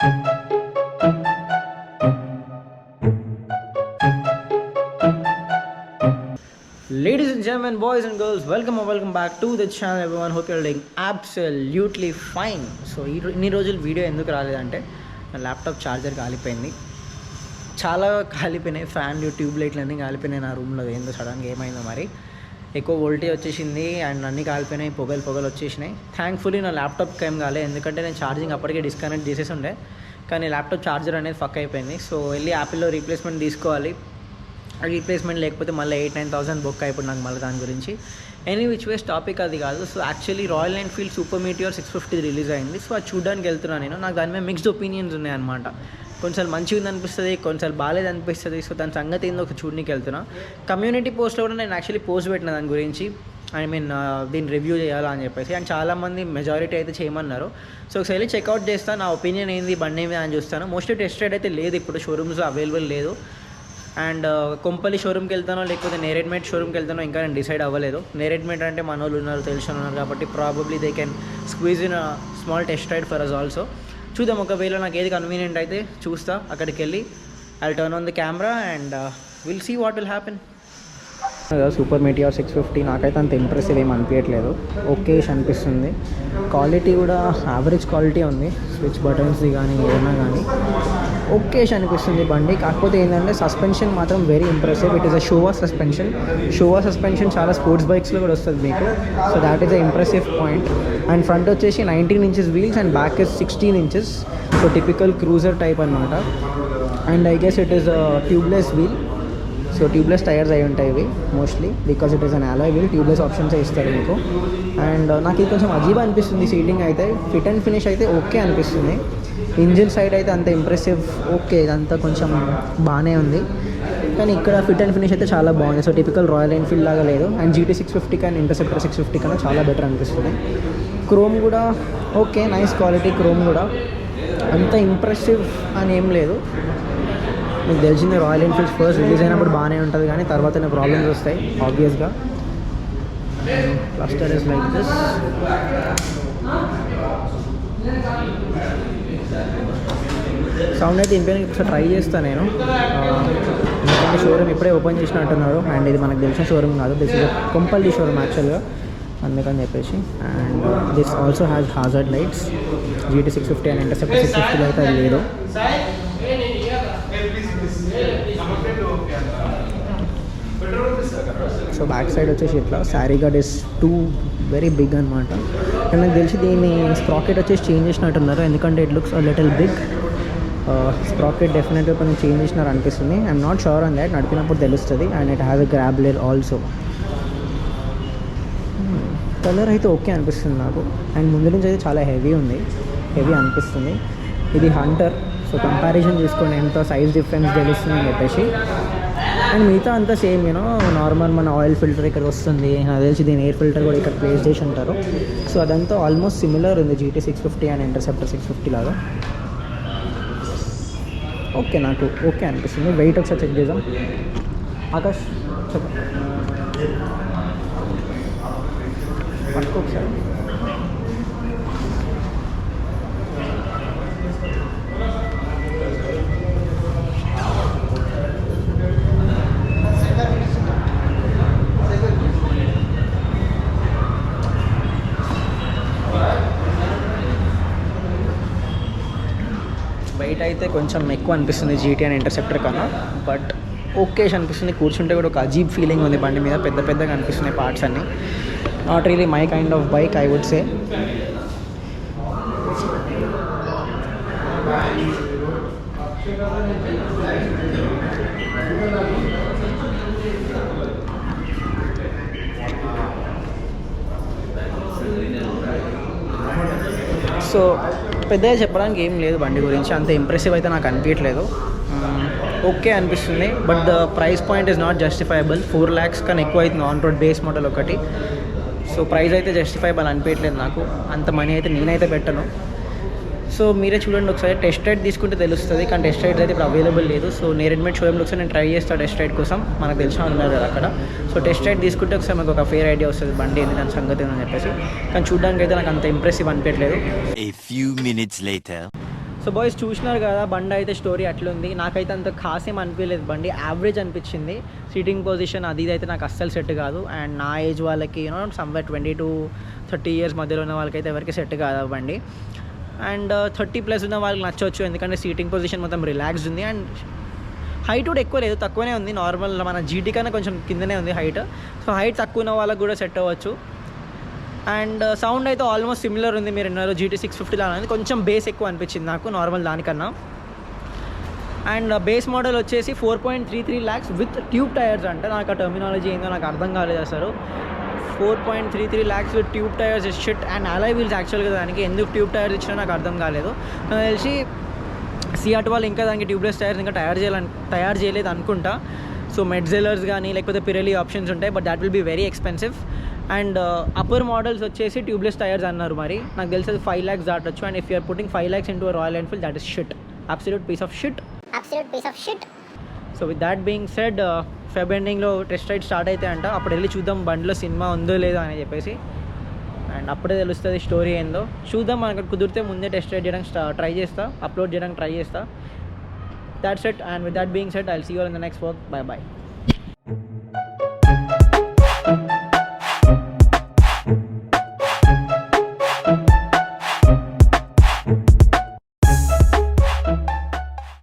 Ladies and gentlemen, boys and girls, welcome back to the channel everyone. Hope you're doing absolutely fine. So ఇన్ని రోజులు video ఎందుకు రాలేదంటే నా laptop charger కాలిపోయింది, చాలా కాలిపోయినాయి. ఫ్యాన్ ట్యూబ్ లైట్లు అన్నీ కాలిపోయినాయి నా రూమ్లో. ఏందో సడన్గా ఏమైందో మరి, ఎక్కువ వోల్టేజ్ వచ్చేసింది అండ్ అన్నీ కాలిపోయినాయి, పొగలు వచ్చేసినాయి. థ్యాంక్ఫుల్లీ నా ల్యాప్టాప్కి ఏం కాలేదు, ఎందుకంటే నేను ఛార్జింగ్ అప్పటికే డిస్కనెక్ట్ చేసేసి ఉండే, కానీ ల్యాప్టాప్ ఛార్జర్ అనేది ఫక్ అయిపోయింది. సో వెళ్ళి యాపిల్లో రీప్లేస్మెంట్ తీసుకోవాలి. రీప్లేస్మెంట్ లేకపోతే మళ్ళీ 8-9,000 బుక్ అయిపోయి నాకు మళ్ళీ దాని గురించి. ఎనీ విచ్ వేస్ టాపిక్ అది కాదు. So actually royal Enfield super meteor 650 release అయింది. సో అది చూడడానికి వెళ్తున్నాను నేను. నాకు దాని మీద మిక్స్డ్ ఒపీనియన్స్ ఉన్నాయన్నమాట. కొంచెం మంచిగా ఉంది అనిపిస్తుంది, కొంచెం బాగాలేదు అనిపిస్తుంది. సో దాని సంగతి ఏందో ఒక చూడడానికి వెళ్తున్నా. కమ్యూనిటీ పోస్ట్లో కూడా నేను యాక్చువల్లీ పోస్ట్ పెట్టిన దాని గురించి, దీన్ని రివ్యూ చేయాలా అని చెప్పేసి. అండ్ చాలామంది మెజారిటీ అయితే చేయమన్నారు. సో ఒకసారి చెక్అవుట్ చేస్తాను, నా ఒపీనియన్ ఏంది బండి మీద అని చూస్తాను. మోస్ట్లీ టెస్ట్ రైడ్ అయితే లేదు, ఇప్పుడు షోరూమ్స్ అవైలబుల్ లేదు. అండ్ కొంపల్లి షోరూమ్కి వెళ్తానో లేకపోతే నేరెడ్మేట్ షోరూమ్కి వెళ్తానో ఇంకా నేను డిసైడ్ అవ్వలేదు. నేరెడ్మేట్ అంటే మన వాళ్ళు ఉన్నారు, తెలిసిన ఉన్నారు కాబట్టి probably they can squeeze in small test ride for us also. చూద్దాం, ఒకవేళ నాకు ఏది కన్వీనియంట్ అయితే చూస్తా, అక్కడికి వెళ్ళి I turn on the camera and will see what will happen. Super meteor 650 నాకైతే అంత ఇంప్రెసివ్ ఏమి అనిపించట్లేదు, ఓకేష్ అనిపిస్తుంది. క్వాలిటీ కూడా యావరేజ్ క్వాలిటీ ఉంది, స్విచ్ బటన్స్ది కానీ ఏదైనా కానీ ఓకేష్ అనిపిస్తుంది బండి. కాకపోతే ఏంటంటే సస్పెన్షన్ మాత్రం very impressive. It is a Showa suspension చాలా స్పోర్ట్స్ బైక్స్లో కూడా వస్తుంది మీకు. So that is a impressive point. And front వచ్చేసి 19 inches wheels and back is 16 inches. So typical cruiser type అనమాట. And I guess it is tubeless wheel. So tubeless tyres అయి ఉంటాయి ఇవి mostly, because it is an alloy wheel. Tubeless options ఇస్తారు మీకు. And నాకు ఇది కొంచెం అజీబ్ అనిపిస్తుంది సీటింగ్ అయితే. ఫిట్ అండ్ ఫినిష్ అయితే ఓకే అనిపిస్తుంది. ఇంజిన్ సైడ్ అయితే అంత ఇంప్రెసివ్ ఓకే, ఇదంతా కొంచెం బాగానే ఉంది. కానీ ఇక్కడ ఫిట్ అండ్ ఫినిష్ అయితే చాలా బాగుంది. సో టిపికల్ రాయల్ ఎన్ఫీల్డ్ లాగా లేదు. అండ్ GT650 కానీ ఇంటర్సెప్టర్ 650 కన్నా చాలా బెటర్ అనిపిస్తుంది. క్రోమ్ కూడా ఓకే, నైస్ క్వాలిటీ. క్రోమ్ కూడా అంత ఇంప్రెసివ్ అని ఏం లేదు. మీకు తెలిసిందే రాయల్ ఎన్ఫీల్డ్ ఫస్ట్ రిలీజ్ అయినప్పుడు బాగానే ఉంటుంది, కానీ తర్వాత ప్రాబ్లమ్స్ వస్తాయి ఆబ్వియస్గా. Cluster is like this. Sound అయితే ఇంపేనికి ఒకసారి ట్రై చేస్తాను నేను, ఎందుకంటే షోరూమ్ ఇప్పుడే ఓపెన్ చేసినట్టున్నారు. అండ్ ఇది మనకు తెలిసిన షోరూమ్ కాదు, దిస్ ఇస్ కొంపల్లి షోరూమ్ యాక్చువల్గా, అందుకని చెప్పేసి. And this also has hazard lights. GT650 and interceptor 650 అయితే అది లేదు. సో బ్యాక్ సైడ్ వచ్చేసి ఇట్లా sari guard is too very big అనమాట. అండ్ నాకు తెలిసి దీన్ని స్ప్రాకెట్ వచ్చేసి చేంజ్ చేసినట్టున్నారు, ఎందుకంటే it looks little big. Sprocket డెఫినెట్గా కొంచెం చేంజ్ చేసినారు అనిపిస్తుంది. I'm not sure on that, నడిపినప్పుడు తెలుస్తుంది. And it has a grab rail also. Colour అయితే ఓకే అనిపిస్తుంది నాకు. అండ్ ముందు నుంచి అయితే చాలా హెవీ అనిపిస్తుంది. ఇది హంటర్, సో కంపారిజన్ చేసుకోండి ఎంత సైజ్ డిఫరెన్స్ తెలుస్తుంది అని చెప్పేసి. అండ్ మిగతా అంతా సేమ్ నార్మల్ మన ఆయిల్ ఫిల్టర్ ఇక్కడ వస్తుంది, నాకు తెలిసి దీని ఎయిర్ ఫిల్టర్ కూడా ఇక్కడ ప్లేస్ చేసి ఉంటారు. సో అదంతా ఆల్మోస్ట్ సిమిలర్ ఉంది GT650 అండ్ ఇంటర్సెప్టర్ 650 లాగా. ఓకే, నాకు ఓకే అనిపిస్తుంది. వెయిట్ ఒకసారి చెక్ చేద్దాం. ఆకాష్ పట్టుకో ఒకసారి. వెయిట్ అయితే కొంచెం ఎక్కువ అనిపిస్తుంది GT అండ్ ఇంటర్సెప్టర్ కన్నా, బట్ ఓకేష్ అనిపిస్తుంది. కూర్చుంటే కూడా ఒక అజీబ్ ఫీలింగ్ ఉంది బండి మీద, పెద్దగా అనిపిస్తున్నాయి పార్ట్స్ అన్నీ. Not really my kind of bike I would say. So పెద్దగా చెప్పడానికి ఏం లేదు బండి గురించి, అంత ఇంప్రెసివ్ అయితే నాకు అనిపించట్లేదు. ఓకే అనిపిస్తుంది, but the price point is not justifiable. 4 lakhs కన్నా ఎక్కువ అవుతుంది ఆన్ రోడ్ బేస్ మోడల్ ఒకటి. సో ప్రైస్ అయితే జస్టిఫైబుల్ అనిపించట్లేదు నాకు, అంత మనీ అయితే నేనైతే పెట్టను. సో మీరే చూడండి ఒకసారి, టెస్ట్ రైడ్ తీసుకుంటే తెలుస్తుంది, కానీ టెస్ట్ రైడ్స్ అయితే ఇప్పుడు అవైలబుల్ లేదు. సో నేరెడ్మేట్ షోరూమ్లో ఒకసారి నేను ట్రై చేస్తాను టెస్ట్ రైడ్ కోసం, మనకు తెలిసిన ఉన్నారు కదా అక్కడ. సో టెస్ట్ రైడ్ తీసుకుంటే ఒకసారి మనకు ఒక ఫేర్ ఐడియా వస్తుంది బండి ఏంది దాని సంగతి అని చెప్పేసి. కానీ చూడడానికి అయితే నాకు అంత ఇంప్రెసివ్ అనిపించట్లేదు. సో బాయ్స్ చూసినారు కదా బండి అయితే స్టోరీ అట్లుంది. నాకైతే అంత ఖాస్ ఏం అనిపించలేదు, బండి యావరేజ్ అనిపించింది. సీటింగ్ పొజిషన్ అది ఇది అయితే నాకు అస్సలు సెట్ కాదు. అండ్ నా ఏజ్ వాళ్ళకి సమ్వేర్ 20 to 30 years మధ్యలో ఉన్న వాళ్ళకైతే ఎవరికి సెట్ కాదు బండి. అండ్ 30+ ఉన్న వాళ్ళకి నచ్చవచ్చు, ఎందుకంటే సీటింగ్ పొజిషన్ మొత్తం రిలాక్స్డ్ ఉంది. అండ్ హైట్ కూడా ఎక్కువ లేదు, తక్కువనే ఉంది. నార్మల్ మన జీటీ కన్నా కొంచెం కిందనే ఉంది హైట్. సో హైట్ తక్కువ ఉన్న వాళ్ళకి కూడా సెట్ అవ్వచ్చు. అండ్ సౌండ్ అయితే ఆల్మోస్ట్ సిమిలర్ ఉంది. మీరు విన్నారు GT 650 లాగా ఉంది, కొంచెం బేస్ ఎక్కువ అనిపించింది నాకు నార్మల్ దానికన్నా. అండ్ బేస్ మోడల్ వచ్చేసి 4.33 lakhs విత్ ట్యూబ్ టైర్స్ అంట. నాకు ఆ టర్మినాలజీ ఏందో నాకు అర్థం కాలేదు అసలు. 4.33 lakhs with tube tyres is shit. And Alai wheels యాక్చువల్గా దానికి ఎందుకు ట్యూబ్ టైర్స్ ఇచ్చినా నాకు అర్థం కాలేదు. నాకు తెలిసి సియాట్ వాళ్ళు ఇంకా దానికి ట్యూబ్లెస్ టైర్స్ ఇంకా తయారు చేయలేదు అనుకుంటా. సో మెడ్జెలర్స్ కానీ లేకపోతే పిరెలీ ఆప్షన్స్ ఉంటాయి, but that will be very expensive. And upper models వచ్చేసి ట్యూబ్లెస్ టైర్స్ అన్నారు. మరి నాకు తెలిసి అది 5 lakhs దాటొచ్చు. And if you're putting 5 lakhs into a Royal Enfield, that is shit. Absolute piece of shit. So with that being said, Feb ఎండింగ్లో test ride start అయితే అంట. అప్పుడు వెళ్ళి చూద్దాం బండిలో సినిమా ఉందో లేదో అని చెప్పేసి. అండ్ అప్పుడే తెలుస్తుంది స్టోరీ ఏందో. చూద్దాం, మనకు కుదిరితే ముందే టెస్ట్ రైడ్ చేయడానికి ట్రై చేస్తా, అప్లోడ్ చేయడానికి ట్రై చేస్తా. That's it. And with that being said, I will see you in the next work. By.